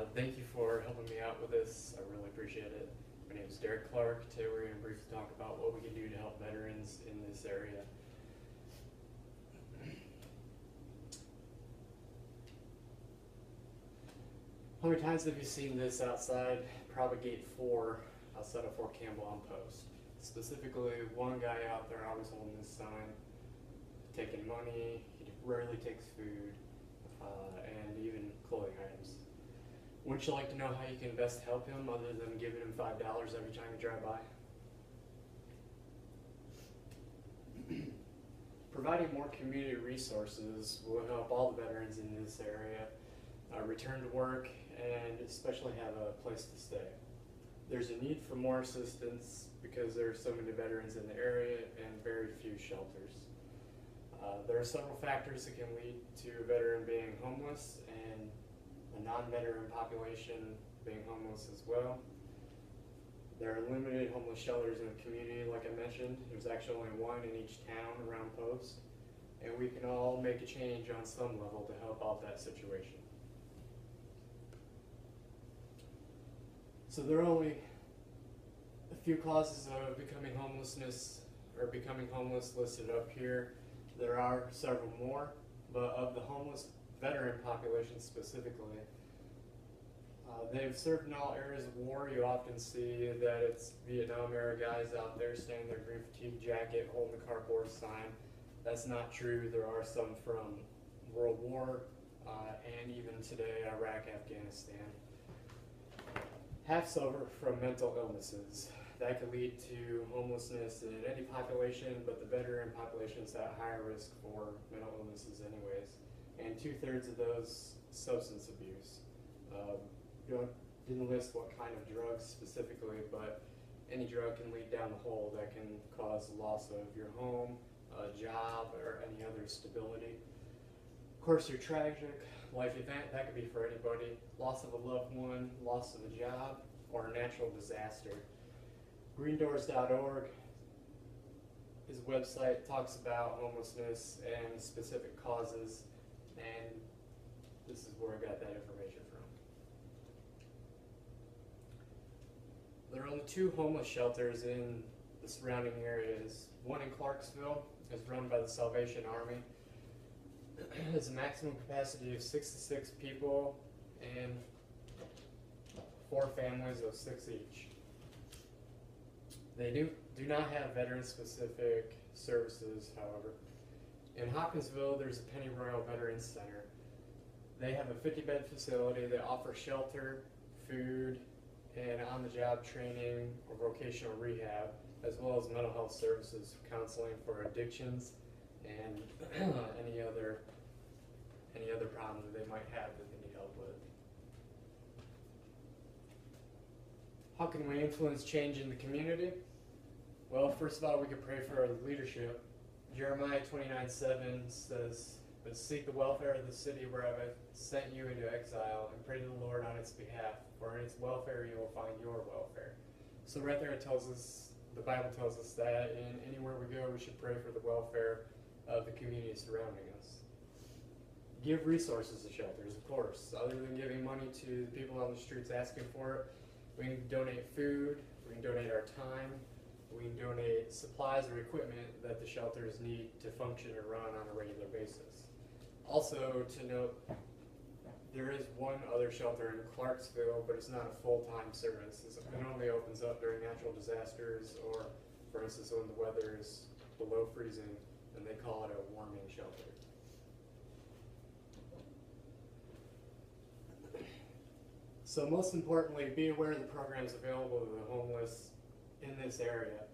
Thank you for helping me out with this. I really appreciate it. My name is Derek Clark. Today we're going to briefly talk about what we can do to help veterans in this area. How many times have you seen this outside? Probably gate 4 outside of Fort Campbell on post. Specifically, one guy out there always holding this sign, taking money, he rarely takes food, and even clothing items. Wouldn't you like to know how you can best help him other than giving him $5 every time you drive by? Providing more community resources will help all the veterans in this area return to work and especially have a place to stay. There's a need for more assistance because there are so many veterans in the area and very few shelters. There are several factors that can lead to a veteran being homeless and a non-veteran population being homeless as well. There are limited homeless shelters in the community, like I mentioned. There's actually only one in each town around post, and we can all make a change on some level to help out that situation. So there are only a few causes of becoming homeless listed up here. There are several more, but of the homeless veteran population specifically, they've served in all areas of war. You often see that it's Vietnam era guys out there staying in their green fatigue jacket, holding the cardboard sign. That's not true. There are some from World War and even today, Iraq, Afghanistan. Half suffer from mental illnesses. That could lead to homelessness in any population, but the veteran population is at higher risk for mental illnesses anyways. And 2/3 of those, substance abuse. Didn't list what kind of drugs specifically, but any drug can lead down the hole that can cause loss of your home, a job, or any other stability. Of course, your tragic life event, that could be for anybody. Loss of a loved one, loss of a job, or a natural disaster. Greendoors.org, his website talks about homelessness and specific causes, and this is where I got that information from. There are only 2 homeless shelters in the surrounding areas. One in Clarksville is run by the Salvation Army. It has a maximum capacity of 66 people and 4 families of 6 each. They do not have veteran-specific services, however. In Hopkinsville, there's a Pennyroyal Veterans Center. They have a 50-bed facility. They offer shelter, food, and on-the-job training or vocational rehab, as well as mental health services, counseling for addictions, and any other problems that they might have that they need help with. How can we influence change in the community? Well, first of all, we could pray for our leadership. Jeremiah 29:7 says, "But seek the welfare of the city where I have sent you into exile, and pray to the Lord on its behalf, for in its welfare you will find your welfare." So right there it tells us, the Bible tells us that in anywhere we go, we should pray for the welfare of the community surrounding us. Give resources to shelters, of course. Other than giving money to the people on the streets asking for it, we can donate food, we can donate our time, we can donate supplies or equipment that the shelters need to function and run on a regular basis. Also to note, there is one other shelter in Clarksville, but it's not a full-time service. It only opens up during natural disasters or, for instance, when the weather is below freezing, and they call it a warming shelter. So most importantly, be aware of the programs available to the homeless in this area.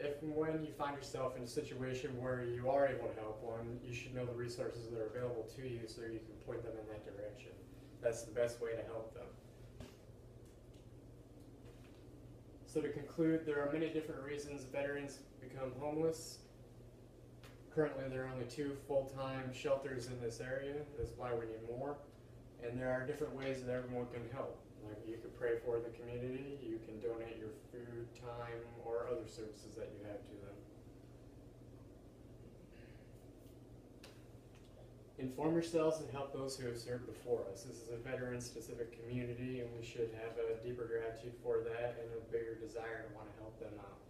If and when you find yourself in a situation where you are able to help one, you should know the resources that are available to you so you can point them in that direction. That's the best way to help them. So to conclude, there are many different reasons veterans become homeless. Currently, there are only 2 full-time shelters in this area. That's why we need more. And there are different ways that everyone can help. Like you can pray for the community, you can donate your food, time, or other services that you have to them. Inform yourselves and help those who have served before us. This is a veteran-specific community, and we should have a deeper gratitude for that and a bigger desire to want to help them out.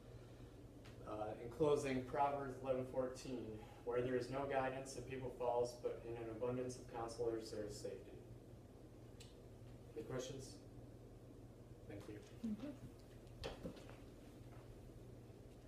In closing, Proverbs 11:14, where there is no guidance, the people falls, but in an abundance of counselors there is safety. Any questions? Thank you. Mm-hmm.